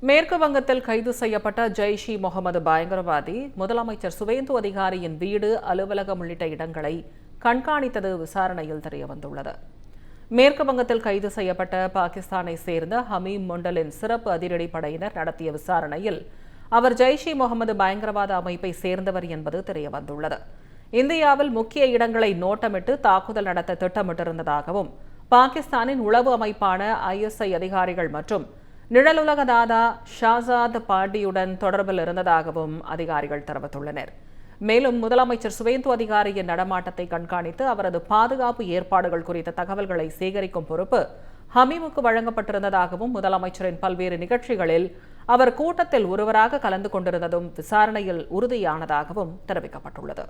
மேற்கு வங்கத்தில் கைது செய்யப்பட்ட ஜெய்ஷ்-இ-முகமது பயங்கரவாதி முதலமைச்சர் சுவேந்து அதிகாரியின் வீடு, அலுவலகம் உள்ளிட்ட இடங்களை கண்காணித்தது விசாரணையில் தெரியவந்துள்ளது. மேற்கு வங்கத்தில் கைது செய்யப்பட்ட பாகிஸ்தானை சேர்ந்த ஹமீம் முண்டலின் சிறப்பு அதிரடி படையினர் நடத்திய விசாரணையில் அவர் ஜெய்ஷ்-இ-முகமது பயங்கரவாத அமைப்பை சேர்ந்தவர் என்பது தெரியவந்துள்ளது. இந்தியாவில் முக்கிய இடங்களை நோட்டமிட்டு தாக்குதல் நடத்த திட்டமிட்டிருந்ததாகவும், பாகிஸ்தானின் உளவு அமைப்பான ISI அதிகாரிகள் மற்றும் நிழலுலக தாதா ஷாசாத் பாண்டியுடன் தொடர்பில் இருந்ததாகவும் அதிகாரிகள் தெரிவித்துள்ளனர். மேலும் முதலமைச்சர் சுவேந்து அதிகாரியின் நடமாட்டத்தை கண்காணித்து அவரது பாதுகாப்பு ஏற்பாடுகள் குறித்த தகவல்களை சேகரிக்கும் பொறுப்பு ஹமீமுக்கு வழங்கப்பட்டிருந்ததாகவும், முதலமைச்சரின் பல்வேறு நிகழ்ச்சிகளில் அவர் கூட்டத்தில் ஒருவராக கலந்து கொண்டிருந்ததும் விசாரணையில் உறுதியானதாகவும் தெரிவிக்கப்பட்டுள்ளது.